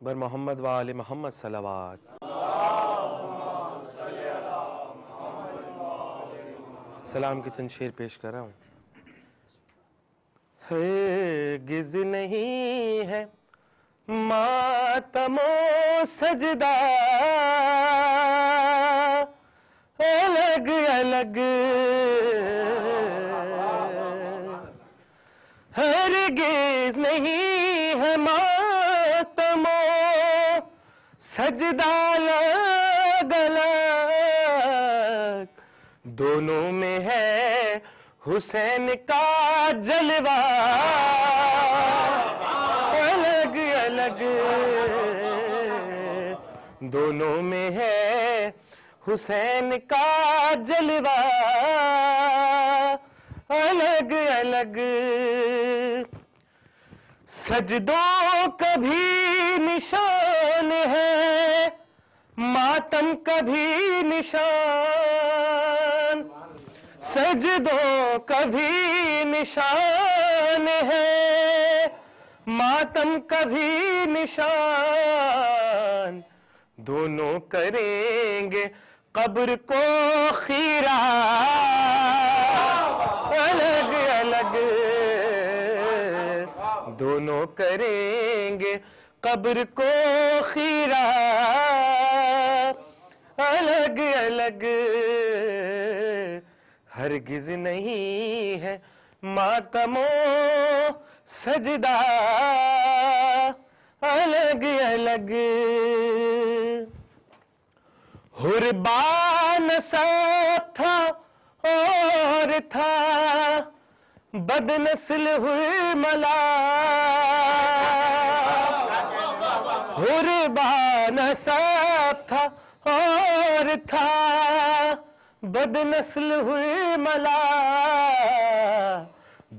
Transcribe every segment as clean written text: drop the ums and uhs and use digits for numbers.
بر محمد و آل محمد صلوات. سلام کے چند شعر پیش کر رہا ہوں. ہرگز نہیں ہے ماتم و سجدہ الگ الگ، ہرگز نہیں ہے ماتم و سجدہ الگ الگ، دونوں میں ہے حسین کا جلوہ الگ الگ، دونوں میں ہے حسین کا جلوہ الگ الگ. سجدوں کا بھی نشان ہے، ماتم کا بھی نشان، سجدوں کا بھی نشان ہے، ماتم کا بھی نشان، دونوں کریں گے قبر کو خیرہ الگ الگ، دونوں کریں گے قبر کو خیرہ الگ الگ. ہرگز نہیں ہے ماتم و سجدہ الگ الگ. حربا نسب تھا اور تھا بد نسل حرملا، حربا نسب تھا اور تھا بد نسل حرملا،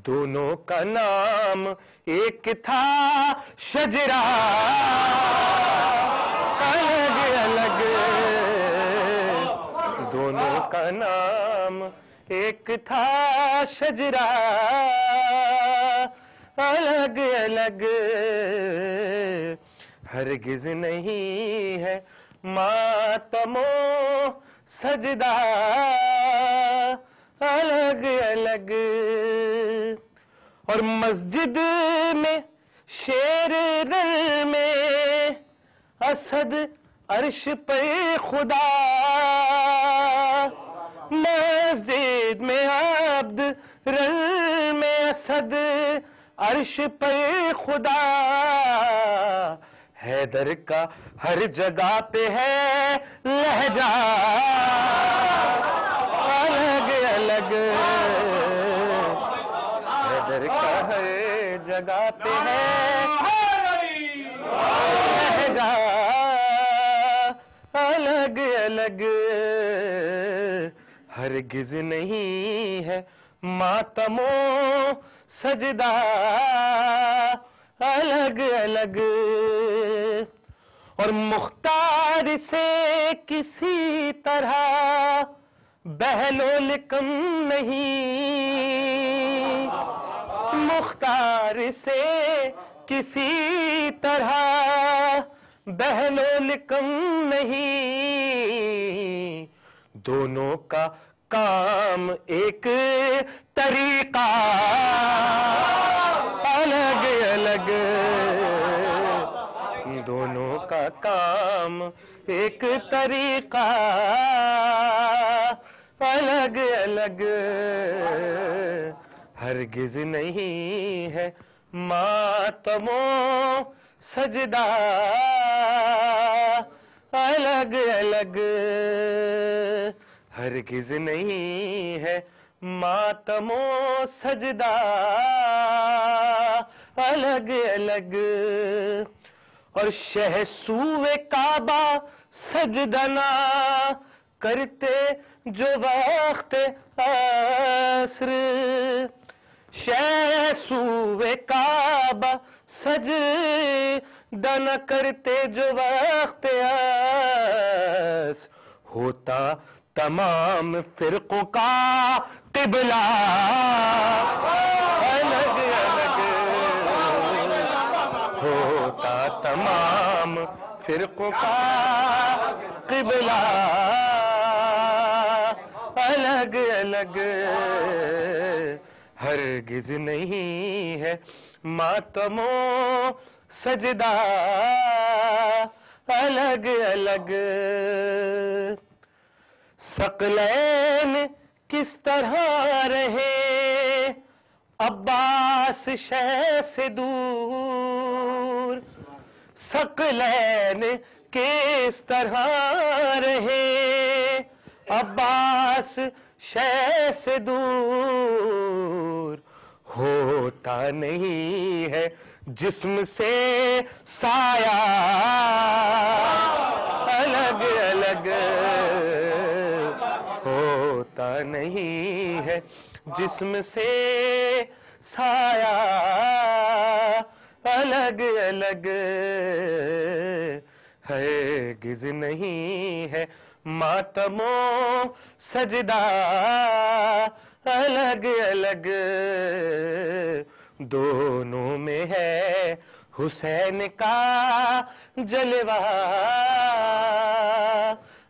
دونوں کا نام ایک تھا شجرہ الگ الگ، دونوں کا نام ایک تھا شجرہ الگ الگ. ہرگز نہیں ہے ماتم و سجدہ الگ الگ. اور مسجد میں شیر رل میں اسد عرش پہ خدا، مسجد میں عبد رل میں اسد عرش پہ خدا، حیدر کا ہر جگہ پہ ہے لہجہ الگ الگ، حیدر کا ہر جگہ پہ ہے لہجہ الگ الگ. ہرگز نہیں ہے ماتم و سجدہ الگ الگ. اور مختار سے کسی طرح بہلول کم نہیں، مختار سے کسی طرح بہلول کم نہیں، دونوں کا کام ایک طریقہ الگ الگ، دونوں کا کام ایک طریقہ الگ الگ. ہرگز نہیں ہے ماتم و سجدہ الگ الگ، ہرگز نہیں ہے ماتم و سجدہ الگ الگ. اور شہ سوئے کعبہ سجدہ نہ کرتے جو وقت عصر، شہ سوئے کعبہ سجدہ نہ کرتے جو وقت عصر، ہوتا تمام فرقوں کا قبلہ الگ الگ، ہوتا تمام فرقوں کا قبلہ الگ الگ ہرگز نہیں ہے ماتم و سجدہ الگ الگ ثقلین کس طرح رہے عباس شہ سے دور ثقلین کس طرح رہے عباس شہ سے دور ہوتا نہیں ہے جسم سے سایہ الگ الگ ہوتا نہیں ہے جسم سے سایہ الگ الگ ہرگز نہیں ہے ماتم و سجدہ الگ الگ دونوں میں ہے حسین کا جلوہ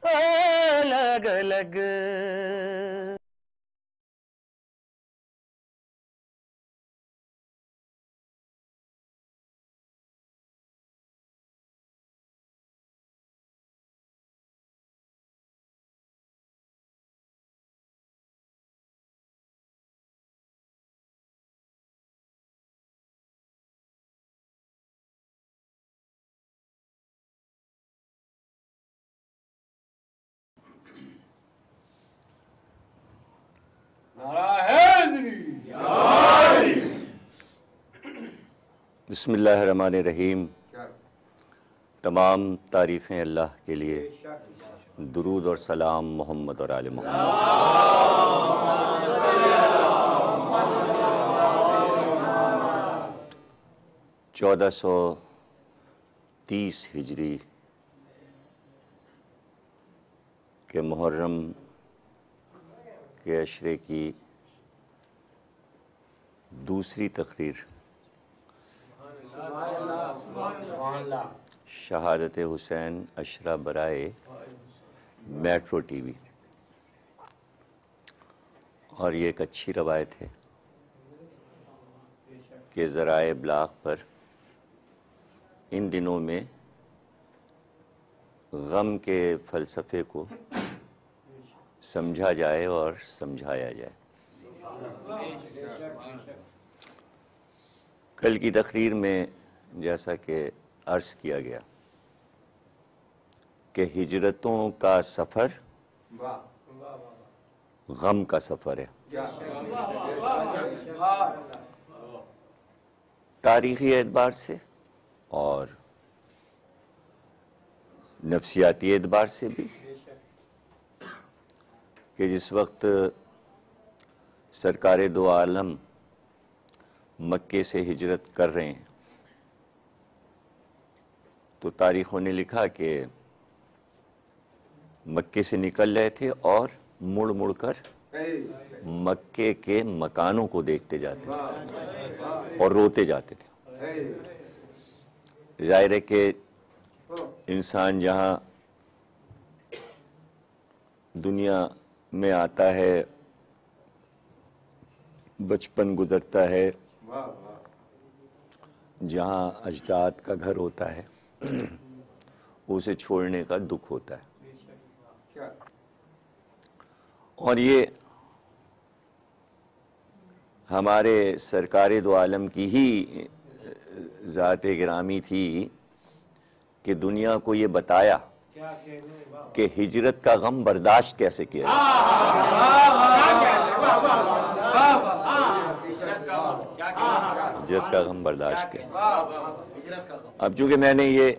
الگ الگ بسم اللہ الرحمن الرحیم. تمام تعریفیں اللہ کے لیے، درود اور سلام محمد اور آل محمد. 1430 ہجری کے محرم کے عشرے کی دوسری تقریر شہادت حسین عشرہ برائے میٹرو ٹی وی. اور یہ ایک اچھی روایت ہے کہ ذرائع ابلاغ پر ان دنوں میں غم کے فلسفے کو سمجھا جائے اور سمجھایا جائے. کل کی تقریر میں جیسا کہ عرض کیا گیا کہ ہجرتوں کا سفر غم کا سفر ہے. تاریخی اعتبار سے اور نفسیاتی اعتبار سے بھی، کہ جس وقت سرکار دو عالم مکے سے ہجرت کر رہے ہیں تو تاریخوں نے لکھا کہ مکے سے نکل رہے تھے اور مڑ مڑ کر مکے کے مکانوں کو دیکھتے جاتے تھے اور روتے جاتے تھے. ظاہر ہے کہ انسان جہاں دنیا میں آتا ہے، بچپن گزرتا ہے، جہاں اجداد کا گھر ہوتا ہے، اسے چھوڑنے کا دکھ ہوتا ہے. اور یہ ہمارے سرکار دو عالم کی ہی ذات گرامی تھی کہ دنیا کو یہ بتایا کہ ہجرت کا غم برداشت کیسے کیا جائے. ہجرت کا غم برداشت کیا. اب چونکہ میں نے یہ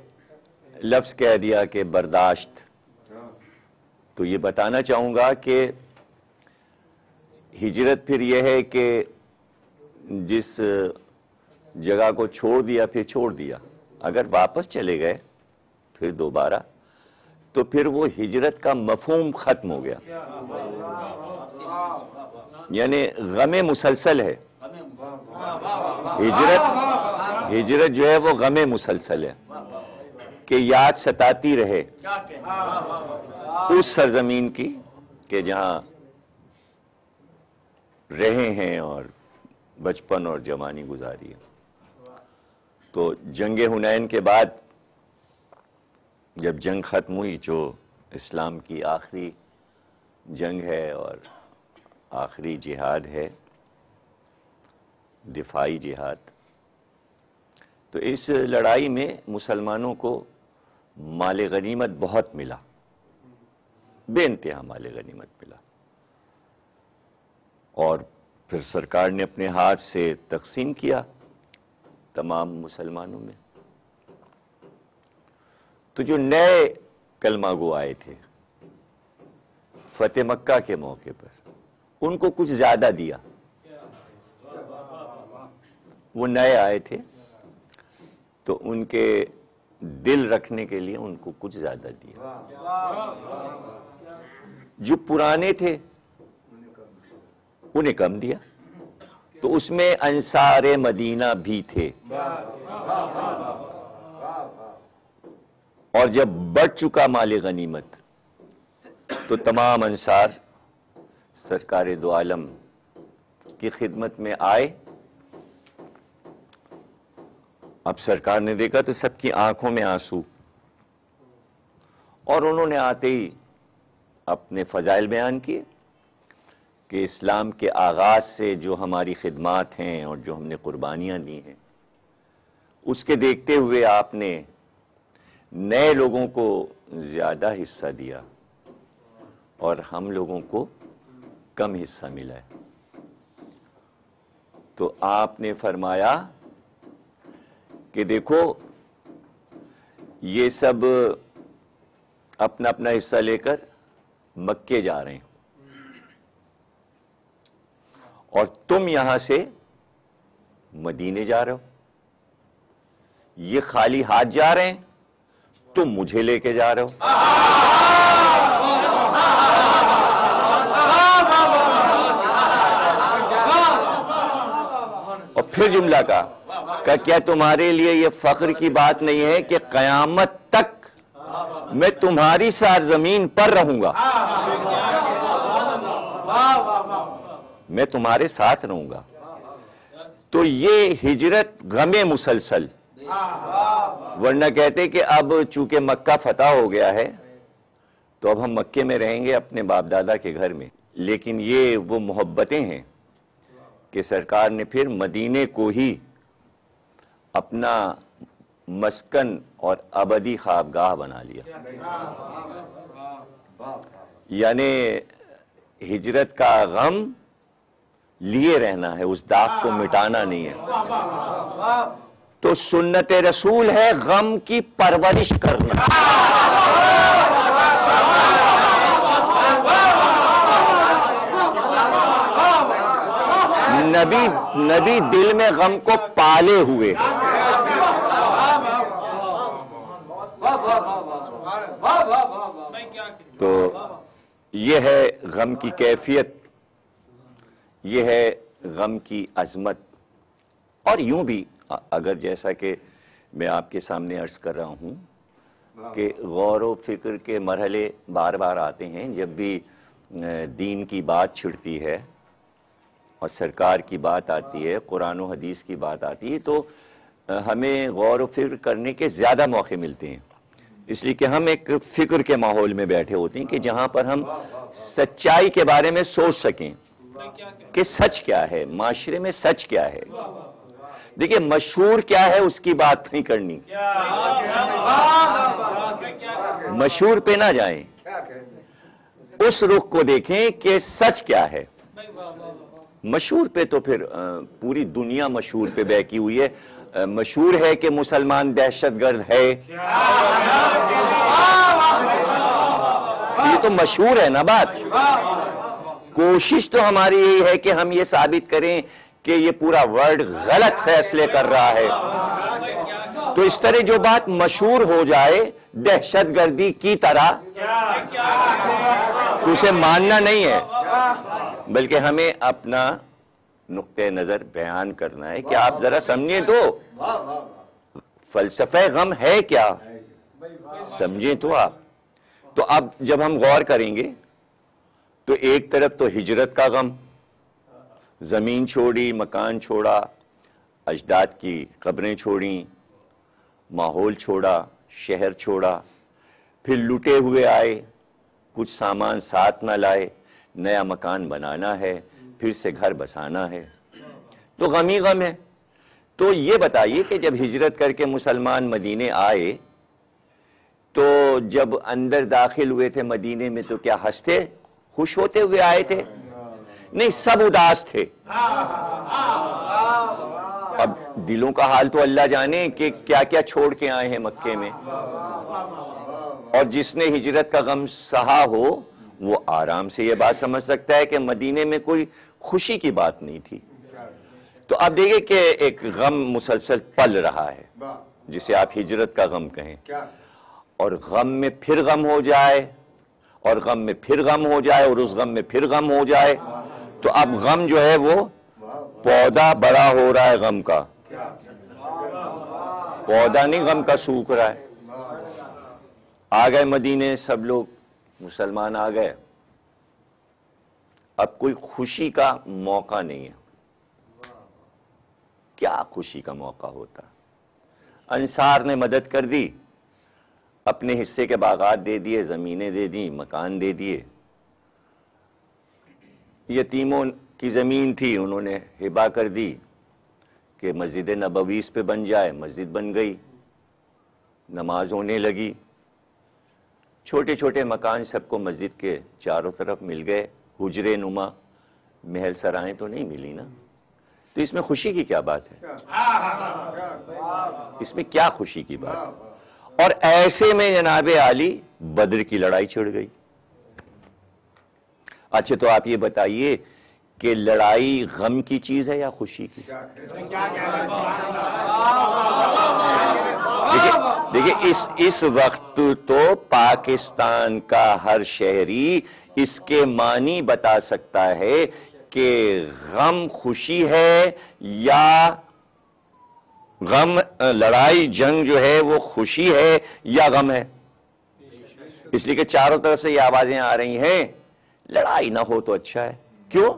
لفظ کہہ دیا کہ برداشت، تو یہ بتانا چاہوں گا کہ ہجرت پھر یہ ہے کہ جس جگہ کو چھوڑ دیا پھر چھوڑ دیا، اگر واپس چلے گئے پھر دوبارہ تو پھر وہ ہجرت کا مفہوم ختم ہو گیا. یعنی غم مسلسل ہے. ہجرت جو ہے وہ غم مسلسل ہے. کہ یاد ستاتی رہے اس سرزمین کی کہ جہاں رہے ہیں اور بچپن اور جوانی گزاری ہے. تو جنگ حنین کے بعد جب جنگ ختم ہوئی، جو اسلام کی آخری جنگ ہے اور آخری جہاد ہے، دفاعی جہاد، تو اس لڑائی میں مسلمانوں کو مال غنیمت بہت ملا، بے انتہا مال غنیمت ملا، اور پھر سرکار نے اپنے ہاتھ سے تقسیم کیا تمام مسلمانوں میں. تو جو نئے کلمہ گو آئے تھے فتح مکہ کے موقع پر، ان کو کچھ زیادہ دیا. وہ نئے آئے تھے تو ان کے دل رکھنے کے لیے ان کو کچھ زیادہ دیا. جو پرانے تھے انہیں کم دیا. تو اس میں انصار مدینہ بھی تھے. اور جب بڑھ چکا مال غنیمت تو تمام انصار سرکار دو عالم کی خدمت میں آئے. اب سرکار نے دیکھا تو سب کی آنکھوں میں آنسو، اور انہوں نے آتے ہی اپنے فضائل بیان کیے کہ اسلام کے آغاز سے جو ہماری خدمات ہیں اور جو ہم نے قربانیاں دی ہیں، اس کے دیکھتے ہوئے آپ نے نئے لوگوں کو زیادہ حصہ دیا اور ہم لوگوں کو کم حصہ ملا ہے. تو آپ نے فرمایا کہ دیکھو یہ سب اپنا اپنا حصہ لے کر مکے جا رہے ہیں، اور تم یہاں سے مدینے جا رہے ہو. یہ خالی ہاتھ جا رہے ہیں، تم مجھے لے کے جا رہے ہو. اور پھر جملہ کا کہ کیا تمہارے لیے یہ فخر کی بات نہیں ہے کہ قیامت تک میں تمہاری سرزمین پر رہوں گا، میں تمہارے ساتھ رہوں گا. تو یہ ہجرت غم مسلسل، ورنہ کہتے کہ اب چونکہ مکہ فتح ہو گیا ہے تو اب ہم مکے میں رہیں گے اپنے باپ دادا کے گھر میں. لیکن یہ وہ محبتیں ہیں کہ سرکار نے پھر مدینے کو ہی اپنا مسکن اور ابدی خوابگاہ بنا لیا. یعنی ہجرت کا غم لیے رہنا ہے، اس داغ کو مٹانا نہیں ہے. تو سنت رسول ہے غم کی پرورش کرنا. نبی دل میں غم کو پالے ہوئے. تو یہ ہے غم کی کیفیت، یہ ہے غم کی عظمت. اور یوں بھی اگر جیسا کہ میں آپ کے سامنے عرض کر رہا ہوں کہ غور و فکر کے مرحلے بار بار آتے ہیں جب بھی دین کی بات چھڑتی ہے اور سرکار کی بات آتی ہے، قرآن و حدیث کی بات آتی ہے، تو ہمیں غور و فکر کرنے کے زیادہ موقع ملتے ہیں. اس لیے کہ ہم ایک فکر کے ماحول میں بیٹھے ہوتے ہیں کہ جہاں پر ہم سچائی کے بارے میں سوچ سکیں کہ سچ کیا ہے، معاشرے میں سچ کیا ہے. دیکھیں مشہور کیا ہے اس کی بات نہیں کرنی، مشہور پہ نہ جائیں، اس رخ کو دیکھیں کہ سچ کیا ہے. مشہور پہ تو پھر پوری دنیا مشہور پہ بہکی ہوئی ہے. مشہور ہے کہ مسلمان دہشت گرد ہے، یہ تو مشہور ہے نا بات. کوشش تو ہماری یہی ہے کہ ہم یہ ثابت کریں کہ یہ پورا ورلڈ غلط فیصلے کر رہا ہے. تو اس طرح جو بات مشہور ہو جائے دہشت گردی کی طرح، تو اسے ماننا نہیں ہے، بلکہ ہمیں اپنا نقطہ نظر بیان کرنا ہے کہ آپ ذرا سمجھیں تو فلسفہ غم ہے کیا. سمجھیں تو آپ. تو اب جب ہم غور کریں گے تو ایک طرف تو ہجرت کا غم، زمین چھوڑی، مکان چھوڑا، اجداد کی قبریں چھوڑیں، ماحول چھوڑا، شہر چھوڑا، پھر لٹے ہوئے آئے، کچھ سامان ساتھ نہ لائے، نیا مکان بنانا ہے، پھر سے گھر بسانا ہے، تو غم ہی غم ہے. تو یہ بتائیے کہ جب ہجرت کر کے مسلمان مدینے آئے تو جب اندر داخل ہوئے تھے مدینے میں تو کیا ہنستے خوش ہوتے ہوئے آئے تھے؟ نہیں، سب اداس تھے. اب دلوں کا حال تو اللہ جانے کہ کیا کیا چھوڑ کے آئے ہیں مکے میں. اور جس نے ہجرت کا غم سہا ہو وہ آرام سے یہ بات سمجھ سکتا ہے کہ مدینے میں کوئی خوشی کی بات نہیں تھی. تو آپ دیکھیں کہ ایک غم مسلسل پل رہا ہے جسے آپ ہجرت کا غم کہیں، اور غم میں پھر غم ہو جائے، اور غم میں پھر غم ہو جائے، اور اس غم میں پھر غم ہو جائے. تو اب غم جو ہے وہ پودا بڑا ہو رہا ہے، غم کا پودا نہیں، غم کا سوکھ رہا ہے. آ گئے مدینے، سب لوگ مسلمان آ گئے، اب کوئی خوشی کا موقع نہیں ہے. کیا خوشی کا موقع ہوتا؟ انصار نے مدد کر دی، اپنے حصے کے باغات دے دیے، زمینیں دے دی، مکان دے دیے. یتیموں کی زمین تھی انہوں نے ہبہ کر دی کہ مسجد نبوی اس پہ بن جائے، مسجد بن گئی، نماز ہونے لگی. چھوٹے چھوٹے مکان سب کو مسجد کے چاروں طرف مل گئے، حجرے نما، محل سرائیں تو نہیں ملی نا. تو اس میں خوشی کی کیا بات ہے؟ اس میں کیا خوشی کی بات ہے؟ اور ایسے میں جناب عالی بدر کی لڑائی چھڑ گئی. اچھا تو آپ یہ بتائیے کہ لڑائی غم کی چیز ہے یا خوشی کی؟ دیکھیں اس وقت تو پاکستان کا ہر شہری اس کے معنی بتا سکتا ہے کہ غم خوشی ہے یا غم لڑائی جنگ جو ہے وہ خوشی ہے یا غم ہے. اس لیے کہ چاروں طرف سے یہ آوازیں آ رہی ہیں لڑائی نہ ہو تو اچھا ہے. کیوں؟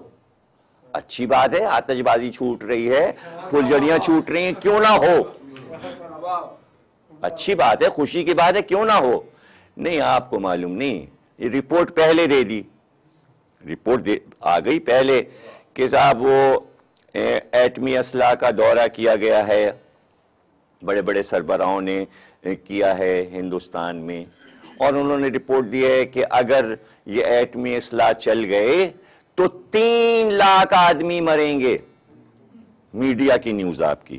اچھی بات ہے، آتش بازی چھوٹ رہی ہے، پھلجڑیاں چھوٹ رہی ہیں، کیوں نہ ہو؟ اچھی بات ہے، خوشی کی بات ہے، کیوں نہ ہو؟ نہیں، آپ کو معلوم نہیں، یہ رپورٹ پہلے دے دی، رپورٹ آ گئی پہلے کہ صاحب وہ ایٹمی اسلحہ کا دورہ کیا گیا ہے، بڑے بڑے سربراہوں نے کیا ہے ہندوستان میں، اور انہوں نے رپورٹ دی ہے کہ اگر یہ ایٹمی اسلحہ چل گئے تو 3 لاکھ آدمی مریں گے. میڈیا کی نیوز آپ کی،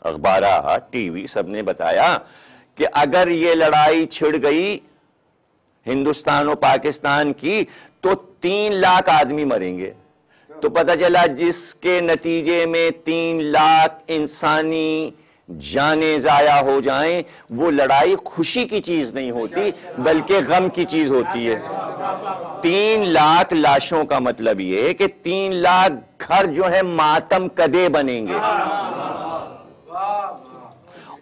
اخبارات، ٹی وی سب نے بتایا کہ اگر یہ لڑائی چھڑ گئی ہندوستان و پاکستان کی تو 3 لاکھ آدمی مریں گے. تو پتہ چلا جس کے نتیجے میں 3 لاکھ انسانی جانیں ضائع ہو جائیں وہ لڑائی خوشی کی چیز نہیں ہوتی بلکہ غم کی چیز ہوتی ہے. 3 لاکھ لاشوں کا مطلب یہ ہے کہ 3 لاکھ گھر جو ہے ماتم کدے بنیں گے.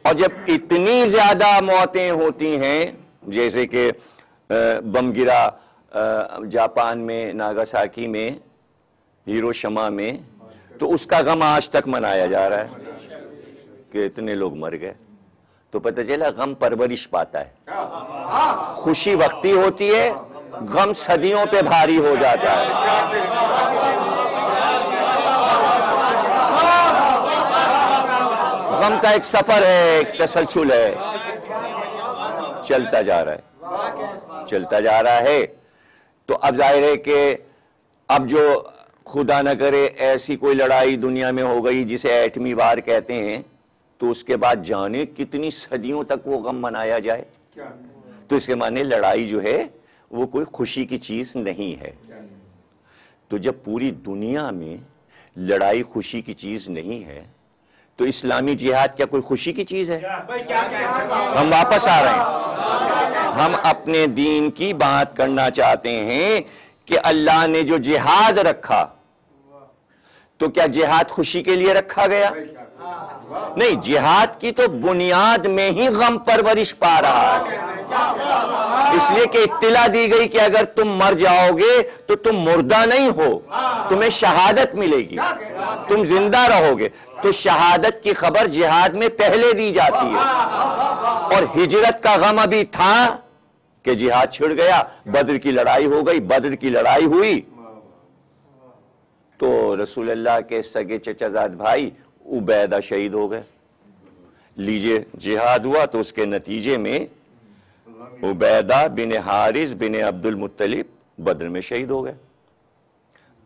اور جب اتنی زیادہ موتیں ہوتی ہیں، جیسے کہ بم گرا جاپان میں، ناگاساکی میں، ہیروشیما میں، تو اس کا غم آج تک منایا جا رہا ہے کہ اتنے لوگ مر گئے. تو پتہ چلا غم پرورش پاتا ہے، خوشی وقتی ہوتی ہے، غم صدیوں پہ بھاری ہو جاتا ہے. غم کا ایک سفر ہے، ایک تسلسل ہے، چلتا جا رہا ہے، چلتا جا رہا ہے. تو اب ظاہر ہے کہ اب جو خدا نہ کرے ایسی کوئی لڑائی دنیا میں ہو گئی جسے ایٹمی وار کہتے ہیں، تو اس کے بعد جانے کتنی صدیوں تک وہ غم منایا جائے. تو اس کے معنی لڑائی جو ہے وہ کوئی خوشی کی چیز نہیں ہے. تو جب پوری دنیا میں لڑائی خوشی کی چیز نہیں ہے تو اسلامی جہاد کیا کوئی خوشی کی چیز ہے؟ ہم واپس آ رہے ہیں، ہم اپنے دین کی بات کرنا چاہتے ہیں کہ اللہ نے جو جہاد رکھا تو کیا جہاد خوشی کے لیے رکھا گیا؟ نہیں، جہاد کی تو بنیاد میں ہی غم پرورش پا رہا ہے، اس لیے کہ اطلاع دی گئی کہ اگر تم مر جاؤ گے تو تم مردہ نہیں ہو، تمہیں شہادت ملے گی، تم زندہ رہو گے۔ تو شہادت کی خبر جہاد میں پہلے دی جاتی ہے، اور ہجرت کا غم ابھی تھا کہ جہاد چھڑ گیا، بدر کی لڑائی ہو گئی۔ بدر کی لڑائی ہوئی تو رسول اللہ کے سگے چچا زاد بھائی عبیدہ شہید ہو گئے۔ لیجئے، جہاد ہوا تو اس کے نتیجے میں عبیدہ بن حارث بن عبد المطلب بدر میں شہید ہو گئے۔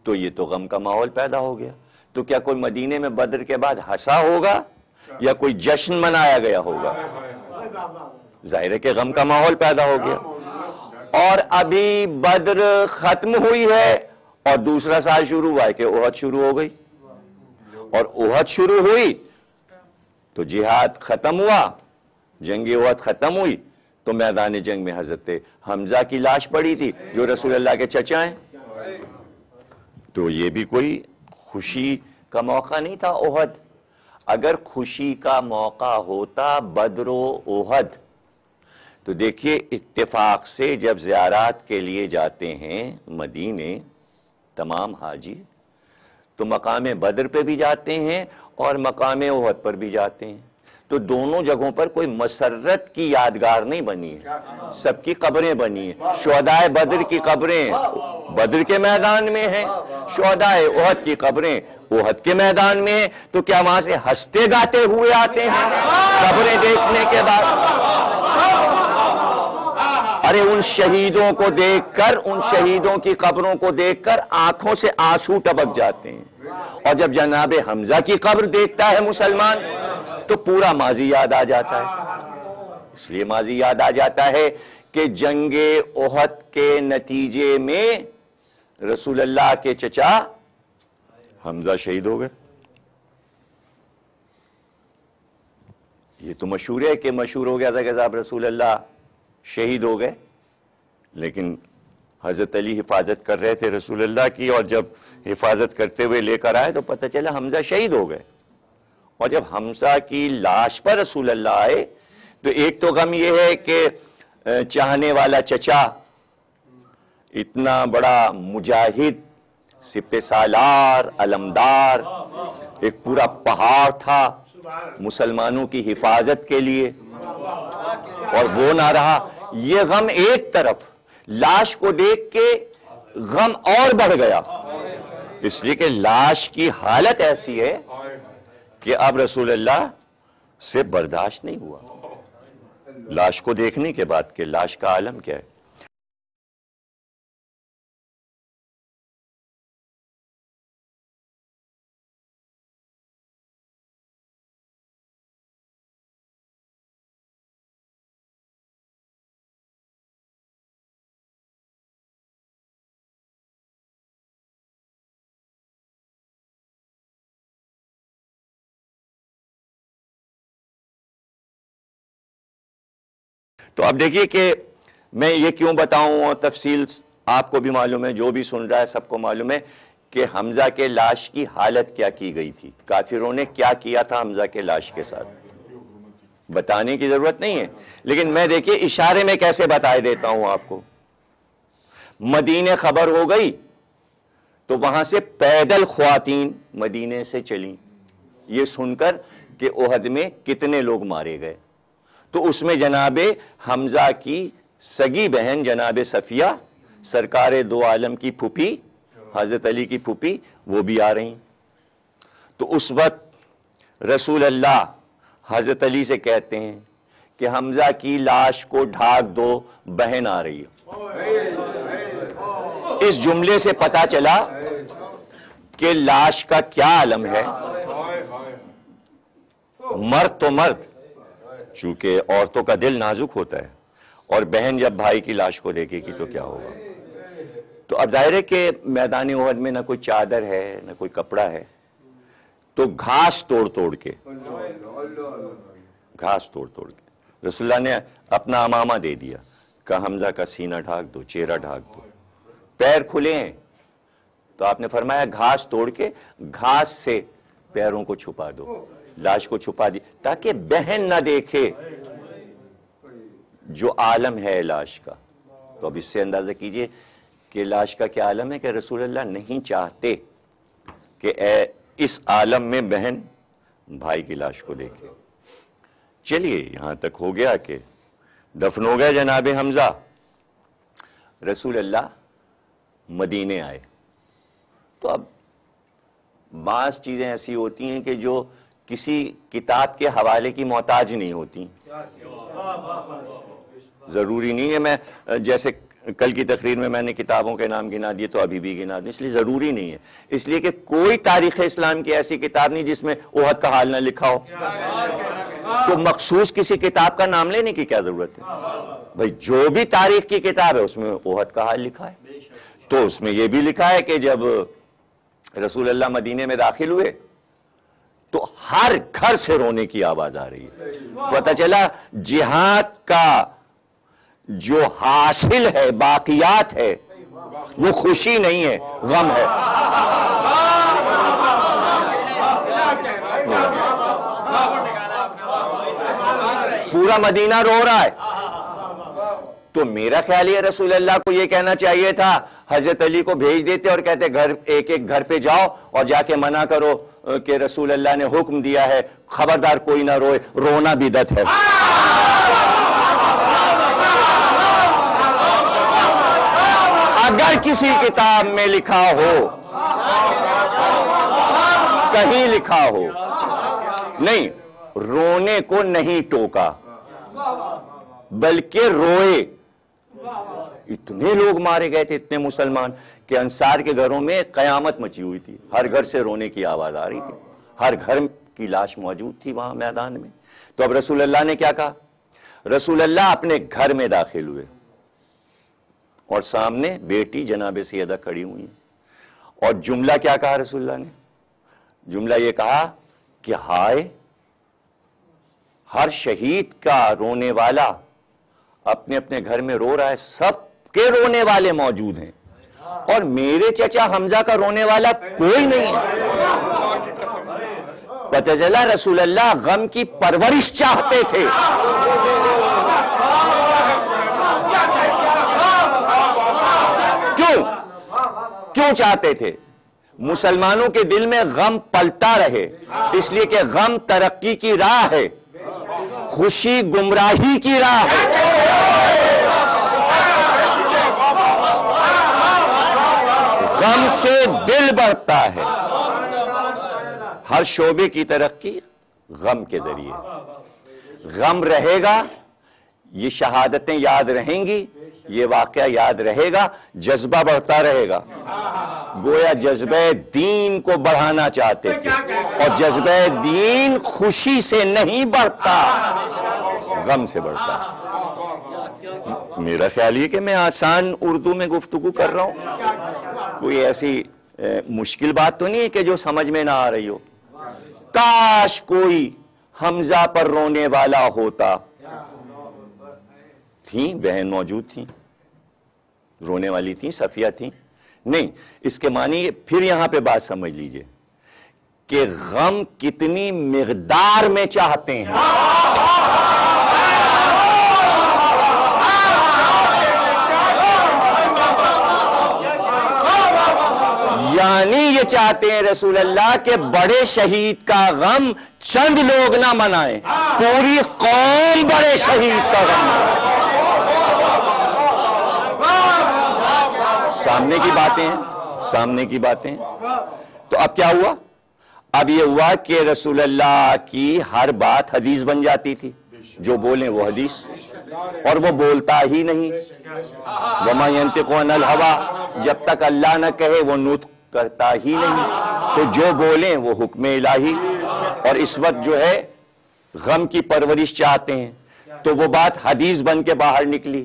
تو یہ تو غم کا ماحول پیدا ہو گیا۔ تو کیا کوئی مدینے میں بدر کے بعد ہنسا ہوگا یا کوئی جشن منایا گیا ہوگا؟ ظاہر ہے کہ غم کا ماحول پیدا ہو گیا۔ اور ابھی بدر ختم ہوئی ہے اور دوسرا سال شروع ہوا ہے کہ احد شروع ہو گئی، اور احد شروع ہوئی تو جہاد ختم ہوا، جنگ احد ختم ہوئی تو میدان جنگ میں حضرت حمزہ کی لاش پڑی تھی جو رسول اللہ کے چچا ہیں۔ تو یہ بھی کوئی خوشی کا موقع نہیں تھا احد۔ اگر خوشی کا موقع ہوتا بدر و احد تو دیکھیے اتفاق سے جب زیارات کے لیے جاتے ہیں مدینے تمام حاجی تو مقام بدر پہ بھی جاتے ہیں اور مقام احد پر بھی جاتے ہیں، تو دونوں جگہوں پر کوئی مسرت کی یادگار نہیں بنی ہے، سب کی قبریں بنی ہیں۔ شہدائے بدر کی قبریں بدر کے میدان میں ہیں، شہدائے احد کی قبریں احد کے میدان میں ہیں، تو کیا وہاں سے ہنستے گاتے ہوئے آتے ہیں قبریں دیکھنے کے بعد؟ ارے ان شہیدوں کو دیکھ کر، ان شہیدوں کی قبروں کو دیکھ کر آنکھوں سے آنسو ٹپک جاتے ہیں، اور جب جناب حمزہ کی قبر دیکھتا ہے مسلمان تو پورا ماضی یاد آ جاتا ہے۔ اس لیے ماضی یاد آ جاتا ہے کہ جنگ احد کے نتیجے میں رسول اللہ کے چچا حمزہ شہید ہو گئے۔ یہ تو مشہور ہے کہ مشہور ہو گیا تھا کہ صاحب رسول اللہ شہید ہو گئے، لیکن حضرت علی حفاظت کر رہے تھے رسول اللہ کی، اور جب حفاظت کرتے ہوئے لے کر آئے تو پتہ چلا حمزہ شہید ہو گئے۔ اور جب حمزہ کی لاش پر رسول اللہ آئے تو ایک تو غم یہ ہے کہ چاہنے والا چچا، اتنا بڑا مجاہد، سپہ سالار، علمدار، ایک پورا پہاڑ تھا مسلمانوں کی حفاظت کے لیے، اور وہ نہ رہا۔ یہ غم ایک طرف، لاش کو دیکھ کے غم اور بڑھ گیا، اس لیے کہ لاش کی حالت ایسی ہے کہ اب رسول اللہ سے برداشت نہیں ہوا لاش کو دیکھنے کے بعد کہ لاش کا عالم کیا ہے۔ تو اب دیکھیے کہ میں یہ کیوں بتاؤں، اور تفصیل آپ کو بھی معلوم ہے، جو بھی سن رہا ہے سب کو معلوم ہے کہ حمزہ کے لاش کی حالت کیا کی گئی تھی، کافروں نے کیا کیا تھا حمزہ کے لاش کے ساتھ، بتانے کی ضرورت نہیں ہے، لیکن میں دیکھیے اشارے میں کیسے بتائے دیتا ہوں آپ کو۔ مدینے خبر ہو گئی تو وہاں سے پیدل خواتین مدینے سے چلیں، یہ سن کر کہ احد میں کتنے لوگ مارے گئے، تو اس میں جناب حمزہ کی سگی بہن جناب صفیہ، سرکار دو عالم کی پھوپھی، حضرت علی کی پھوپھی، وہ بھی آ رہی۔ تو اس وقت رسول اللہ حضرت علی سے کہتے ہیں کہ حمزہ کی لاش کو ڈھانک دو، بہن آ رہی ہے۔ اس جملے سے پتا چلا کہ لاش کا کیا عالم ہے۔ مرد تو مرد، چونکہ عورتوں کا دل نازک ہوتا ہے، اور بہن جب بھائی کی لاش کو دیکھے گی تو کیا ہوگا۔ تو اب ظاہر ہے کہ میدان احد میں نہ کوئی چادر ہے نہ کوئی کپڑا ہے، تو گھاس توڑ توڑ کے رسول اللہ نے اپنا امامہ دے دیا، کہ حمزہ کا سینہ ڈھانک دو، چہرہ ڈھانک دو، پیر کھلے ہیں تو آپ نے فرمایا گھاس توڑ کے گھاس سے پیروں کو چھپا دو، لاش کو چھپا دی تاکہ بہن نہ دیکھے جو عالم ہے لاش کا. تو اب اس سے اندازہ کیجئے کہ لاش کا کیا عالم ہے کہ رسول اللہ نہیں چاہتے کہ اس عالم میں بہن بھائی کی لاش کو دیکھے. چلیے یہاں تک ہو گیا کہ دفن ہو گیا جناب حمزہ. رسول اللہ مدینے آئے تو اب بعض چیزیں ایسی ہوتی ہیں کہ جو کسی کتاب کے حوالے کی محتاج نہیں ہوتی. ضروری نہیں ہے میں جیسے کل کی تقریر میں نے کتابوں کے نام گنا دیے تو ابھی بھی گنا دیں, اس لیے ضروری نہیں ہے, اس لیے کہ کوئی تاریخ اسلام کی ایسی کتاب نہیں جس میں احد کا حال نہ لکھا ہو. تو مخصوص کسی کتاب کا نام لینے کی کیا ضرورت ہے بھائی؟ جو بھی تاریخ کی کتاب ہے اس میں احد کا حال لکھا ہے. تو اس میں یہ بھی لکھا ہے کہ جب رسول اللہ مدینے میں داخل ہوئے تو ہر گھر سے رونے کی آواز آ رہی ہے. پتہ چلا جہاد کا جو حاصل ہے, باقیات ہے, وہ خوشی نہیں ہے, غم ہے. پورا مدینہ رو رہا ہے. تو میرا خیال یہ رسول اللہ کو یہ کہنا چاہیے تھا, حضرت علی کو بھیج دیتے اور کہتے گھر ایک ایک گھر پہ جاؤ اور جا کے منع کرو کہ رسول اللہ نے حکم دیا ہے خبردار کوئی نہ روئے, رونا بدعت ہے. اگر کسی کتاب میں لکھا ہو, کہیں لکھا ہو, نہیں رونے کو نہیں ٹوکا بلکہ روئے. اتنے لوگ مارے گئے تھے, اتنے مسلمان, کہ انصار کے گھروں میں قیامت مچی ہوئی تھی. ہر گھر سے رونے کی آواز آ رہی تھی, ہر گھر کی لاش موجود تھی وہاں میدان میں. تو اب رسول اللہ نے کیا کہا؟ رسول اللہ اپنے گھر میں داخل ہوئے اور سامنے بیٹی جناب سیدہ کھڑی ہوئی ہیں. اور جملہ کیا کہا رسول اللہ نے؟ جملہ یہ کہا کہ ہائے, ہر شہید کا رونے والا اپنے اپنے گھر میں رو رہا ہے, سب کے رونے والے موجود ہیں اور میرے چچا حمزہ کا رونے والا کوئی نہیں ہے. پتہ چلا رسول اللہ غم کی پرورش چاہتے تھے. کیوں چاہتے تھے؟ مسلمانوں کے دل میں غم پلتا رہے, اس لیے کہ غم ترقی کی راہ ہے, خوشی گمراہی کی راہ ہے. غم سے دل بڑھتا ہے. ہر شعبے کی ترقی غم کے ذریعے. غم رہے گا, یہ شہادتیں یاد رہیں گی, یہ واقعہ یاد رہے گا, جذبہ بڑھتا رہے گا. گویا جذبہ دین کو بڑھانا چاہتے تھے, اور جذبہ دین خوشی سے نہیں بڑھتا, غم سے بڑھتا. میرا خیال یہ کہ میں آسان اردو میں گفتگو کر رہا ہوں, کوئی ایسی مشکل بات تو نہیں ہے کہ جو سمجھ میں نہ آ رہی ہو. کاش کوئی حمزہ پر رونے والا ہوتا. تھیں بہن موجود تھیں, رونے والی تھیں, صفیہ تھیں. نہیں, اس کے معنی پھر یہاں پہ بات سمجھ لیجئے کہ غم کتنی مقدار میں چاہتے ہیں. یعنی یہ چاہتے ہیں رسول اللہ کہ بڑے شہید کا غم چند لوگ نہ منائیں, پوری قوم بڑے شہید کا غم منائے. سامنے کی باتیں ہیں, سامنے کی باتیں. تو اب کیا ہوا؟ اب یہ ہوا کہ رسول اللہ کی ہر بات حدیث بن جاتی تھی, جو بولیں وہ حدیث, اور وہ بولتا ہی نہیں. وما ينطق عن الهوى, جب تک اللہ نہ کہے وہ نطق کرتا ہی نہیں. تو جو بولیں وہ حکم الہی. اور اس وقت جو ہے غم کی پرورش چاہتے ہیں, تو وہ بات حدیث بن کے باہر نکلی.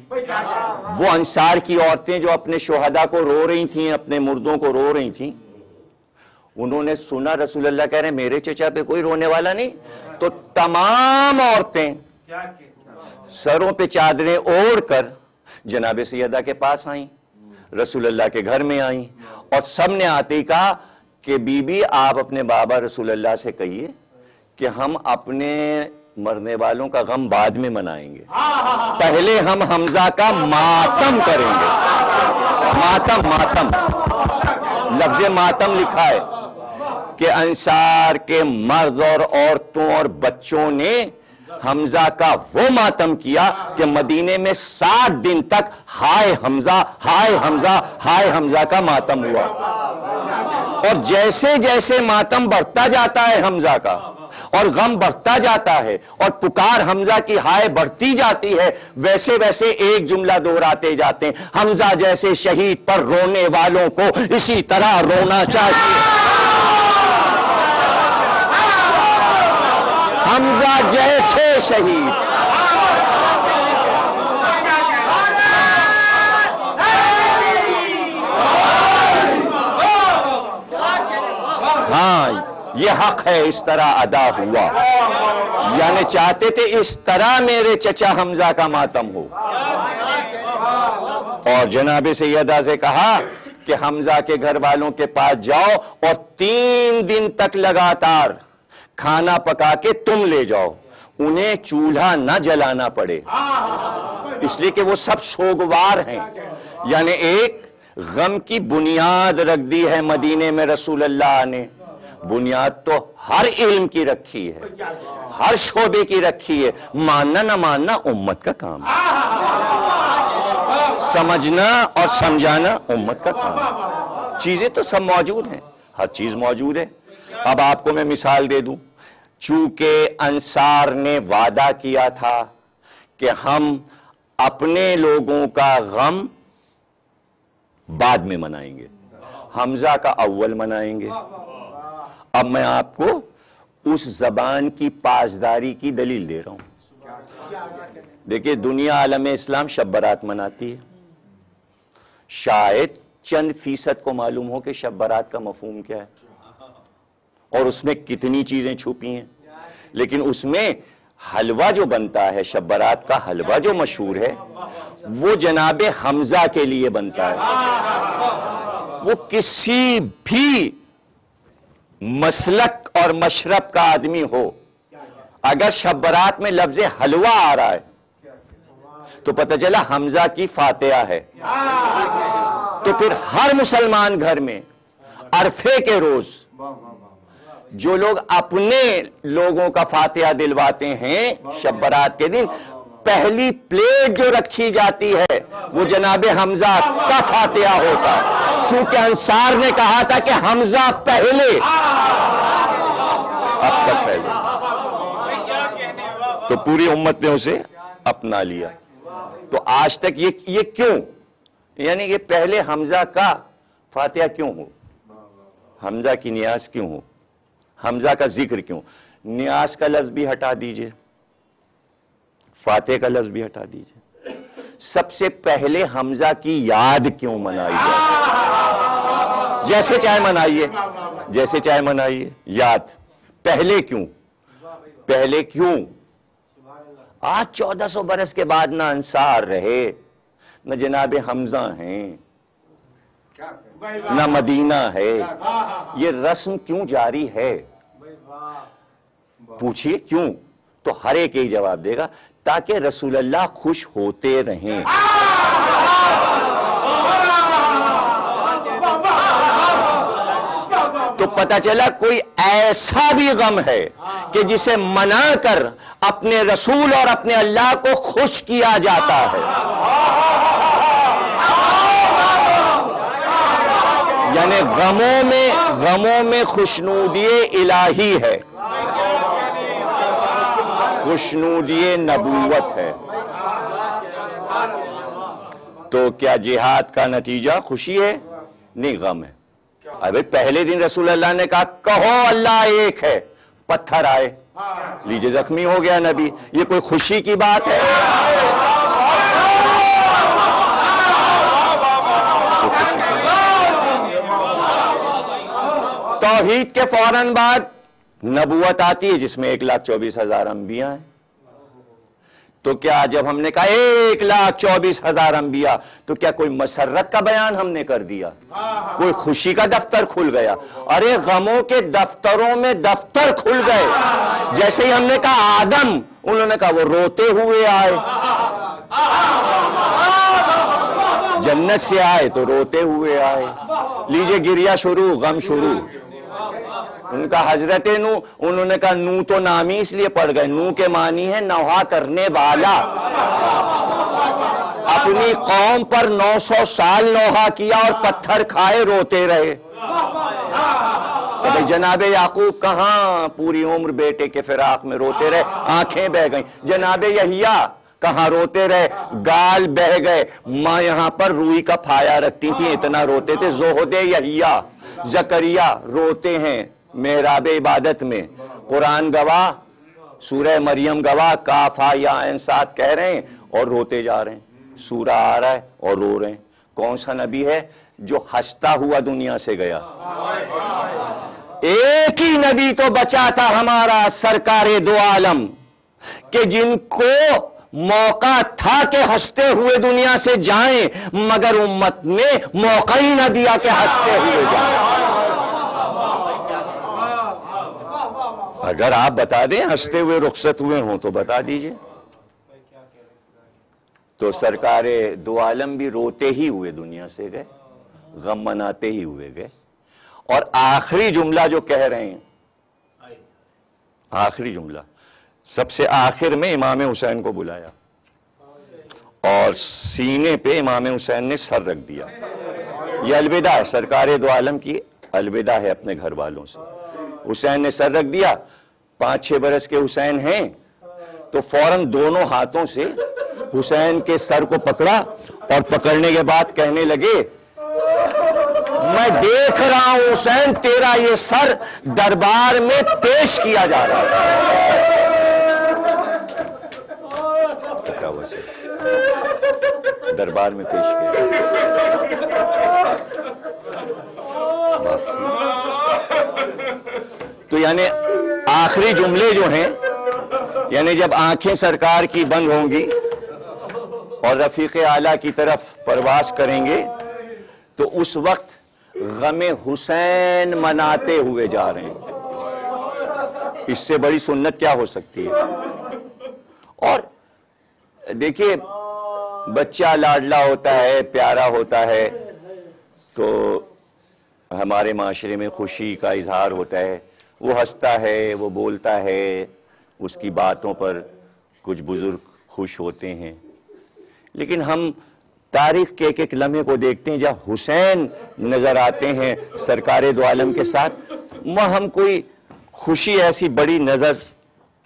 وہ انصار کی عورتیں جو اپنے شہداء کو رو رہی تھیں, اپنے مردوں کو رو رہی تھیں, انہوں نے سنا رسول اللہ کہہ رہے ہیں میرے چچا پہ کوئی رونے والا نہیں. تو تمام عورتیں سروں پہ چادریں اوڑھ کر جناب سیدہ کے پاس آئیں, رسول اللہ کے گھر میں آئیں, اور سب نے آتے ہی کہا کہ بی بی آپ اپنے بابا رسول اللہ سے کہیے کہ ہم اپنے مرنے والوں کا غم بعد میں منائیں گے، پہلے ہم حمزہ کا ماتم کریں گے۔ ماتم، ماتم، لفظ ماتم لکھا ہے کہ انصار کے مرد اور عورتوں اور بچوں نے حمزہ کا وہ ماتم کیا کہ مدینے میں 7 دن تک ہائے حمزہ، ہائے حمزہ، ہائے حمزہ کا ماتم ہوا۔ اور جیسے جیسے ماتم بڑھتا جاتا ہے حمزہ کا اور غم بڑھتا جاتا ہے اور پکار حمزہ کی ہائے بڑھتی جاتی ہے، ویسے ویسے ایک جملہ دہراتے جاتے ہیں، حمزہ جیسے شہید پر رونے والوں کو اسی طرح رونا چاہیے۔ حمزہ جیسے شہید۔ ہاں، یہ حق ہے، اس طرح ادا ہوا، یعنی چاہتے تھے اس طرح میرے چچا حمزہ کا ماتم ہو۔ اور جناب سیدہ سے کہا کہ حمزہ کے گھر والوں کے پاس جاؤ اور 3 دن تک لگاتار کھانا پکا کے تم لے جاؤ، انہیں چولہا نہ جلانا پڑے، اس لیے کہ وہ سب سوگوار ہیں۔ یعنی ایک غم کی بنیاد رکھ دی ہے مدینے میں رسول اللہ نے۔ بنیاد تو ہر علم کی رکھی ہے، ہر شعبے کی رکھی ہے، ماننا نہ ماننا امت کا کام ہے، سمجھنا اور سمجھانا امت کا کام ہے۔ چیزیں تو سب موجود ہیں، ہر چیز موجود ہے۔ اب آپ کو میں مثال دے دوں، چونکہ انصار نے وعدہ کیا تھا کہ ہم اپنے لوگوں کا غم بعد میں منائیں گے، حمزہ کا اول منائیں گے۔ اب میں آپ کو اس زبان کی پاسداری کی دلیل دے رہا ہوں۔ دیکھیں، دنیا عالم اسلام شب برات مناتی ہے، شاید چند فیصد کو معلوم ہو کہ شب برات کا مفہوم کیا ہے اور اس میں کتنی چیزیں چھپی ہیں، لیکن اس میں حلوہ جو بنتا ہے، شب برات کا حلوہ جو مشہور ہے، وہ جناب حمزہ کے لیے بنتا ہے۔ وہ کسی بھی مسلک اور مشرب کا آدمی ہو، اگر شب برات میں لفظ حلوہ آ رہا ہے تو پتہ چلا حمزہ کی فاتحہ ہے۔ تو پھر ہر مسلمان گھر میں عرفے کے روز جو لوگ اپنے لوگوں کا فاتحہ دلواتے ہیں، شب برات کے دن پہلی پلیٹ جو رکھی جاتی ہے وہ جناب حمزہ کا فاتحہ ہوتا ہے، چونکہ انصار نے کہا تھا کہ حمزہ پہلے، اب تک پہلے، تو پوری امت نے اسے اپنا لیا۔ تو آج تک یہ کیوں، یعنی یہ پہلے حمزہ کا فاتحہ کیوں ہو، حمزہ کی نیاز کیوں ہو، حمزہ کا ذکر کیوں؟ نیاز کا لفظ بھی ہٹا دیجئے، فاتحہ کا لفظ بھی ہٹا دیجئے، سب سے پہلے حمزہ کی یاد کیوں منائی جائے؟ جیسے چاہے منائیے، جیسے چاہے منائیے، یاد پہلے کیوں؟ پہلے کیوں؟ آج 1400 برس کے بعد نہ انصار رہے، نہ جناب حمزہ ہیں، نہ مدینہ ہے، یہ رسم کیوں جاری ہے؟ پوچھئے کیوں؟ تو ہر ایک ہی جواب دے گا، تاکہ رسول اللہ خوش ہوتے رہیں۔ تو پتہ چلا کوئی ایسا بھی غم ہے کہ جسے منا کر اپنے رسول اور اپنے اللہ کو خوش کیا جاتا ہے، یعنی غموں میں خوشنودی الہی ہے، خوشنودی نبوت ہے۔ تو کیا جہاد کا نتیجہ خوشی ہے؟ نہیں، غم ہے۔ ابھی پہلے دن رسول اللہ نے کہا کہو اللہ ایک ہے، پتھر آئے، لیجئے زخمی ہو گیا نبی، یہ کوئی خوشی کی بات ہے؟ توحید کے فوراً بعد نبوت آتی ہے جس میں 1,24,000 انبیاء ہیں۔ تو کیا جب ہم نے کہا 1,24,000 انبیاء تو کیا کوئی مسرت کا بیان ہم نے کر دیا؟ کوئی خوشی کا دفتر کھل گیا؟ ارے غموں کے دفتروں میں دفتر کھل گئے. جیسے ہی ہم نے کہا آدم، انہوں نے کہا وہ روتے ہوئے آئے. جنت سے آئے تو روتے ہوئے آئے. لیجئے گریا شروع، غم شروع. ان کا حضرت نو، انہوں نے کہا نو تو نامی اس لیے پڑ گئے، نو کے معنی ہے نوحہ کرنے والا. اپنی قوم پر 900 سال نوحہ کیا اور پتھر کھائے روتے رہے. جناب یعقوب کہاں پوری عمر بیٹے کے فراق میں روتے رہے، آنکھیں بہ گئیں. جناب یحییٰ کہاں روتے رہے، گال بہ گئے. ماں یہاں پر روئی کا پھایا رکھتی تھی، اتنا روتے تھے. زہد یحییٰ. زکریا روتے ہیں محراب عبادت میں. قرآن گواہ، سورہ مریم گواہ، کاف ہا یا عین صاد کہہ رہے ہیں اور روتے جا رہے ہیں. سورہ آ رہا ہے اور رو رہے ہیں. کون سا نبی ہے جو ہنستا ہوا دنیا سے گیا؟ ایک ہی نبی تو بچا تھا ہمارا سرکار دو عالم، کہ جن کو موقع تھا کہ ہنستے ہوئے دنیا سے جائیں، مگر امت نے موقع ہی نہ دیا کہ ہنستے ہوئے جائیں. اگر آپ بتا دیں ہنستے ہوئے رخصت ہوئے ہوں تو بتا دیجئے. تو سرکار دو عالم بھی روتے ہی ہوئے دنیا سے گئے، غم مناتے ہی ہوئے گئے. اور آخری جملہ جو کہہ رہے ہیں، آخری جملہ، سب سے آخر میں امام حسین کو بلایا اور سینے پہ امام حسین نے سر رکھ دیا. یہ الوداع ہے، سرکار دو عالم کی الوداع ہے اپنے گھر والوں سے. حسین نے سر رکھ دیا. 5-6 برس کے حسین ہیں تو فوراً دونوں ہاتھوں سے حسین کے سر کو پکڑا اور پکڑنے کے بعد کہنے لگے میں دیکھ رہا ہوں حسین تیرا یہ سر دربار میں پیش کیا جا رہا ہے. کیا ہوا سر؟ دربار میں پیش کیا. تو یعنی آخری جملے جو ہیں، یعنی جب آنکھیں سرکار کی بند ہوں گی اور رفیق اعلیٰ کی طرف پرواز کریں گے تو اس وقت غم حسین مناتے ہوئے جا رہے ہیں. اس سے بڑی سنت کیا ہو سکتی ہے؟ اور دیکھیے بچہ لاڈلا ہوتا ہے، پیارا ہوتا ہے تو ہمارے معاشرے میں خوشی کا اظہار ہوتا ہے. وہ ہنستا ہے، وہ بولتا ہے، اس کی باتوں پر کچھ بزرگ خوش ہوتے ہیں. لیکن ہم تاریخ کے ایک لمحے کو دیکھتے ہیں جب حسین نظر آتے ہیں سرکار دو عالم کے ساتھ، وہ ہم کوئی خوشی ایسی بڑی نظر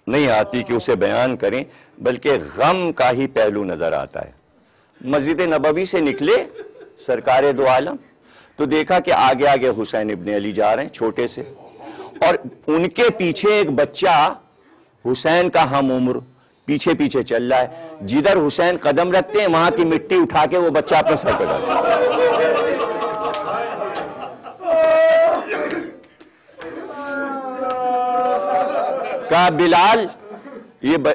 نہیں آتی کہ اسے بیان کریں، بلکہ غم کا ہی پہلو نظر آتا ہے. مسجد نبوی سے نکلے سرکار دو عالم تو دیکھا کہ آگے آگے حسین ابن علی جا رہے ہیں چھوٹے سے، اور ان کے پیچھے ایک بچہ حسین کا ہم عمر پیچھے پیچھے چل رہا ہے. جدھر حسین قدم رکھتے ہیں وہاں کی مٹی اٹھا کے وہ بچہ اپنے سر پہ ڈالتا ہے. کہا بلال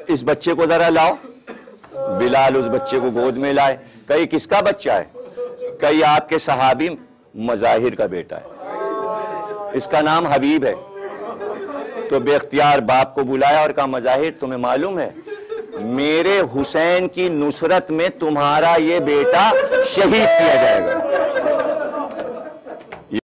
اس بچے کو ذرا لاؤ. بلال اس بچے کو گود میں لائے. کہی کس کا بچہ ہے؟ کہی آپ کے صحابی مظاہر کا بیٹا ہے، اس کا نام حبیب ہے. تو بے اختیار باپ کو بلایا اور کہا مظاہر تمہیں معلوم ہے میرے حسین کی نصرت میں تمہارا یہ بیٹا شہید کیا جائے گا.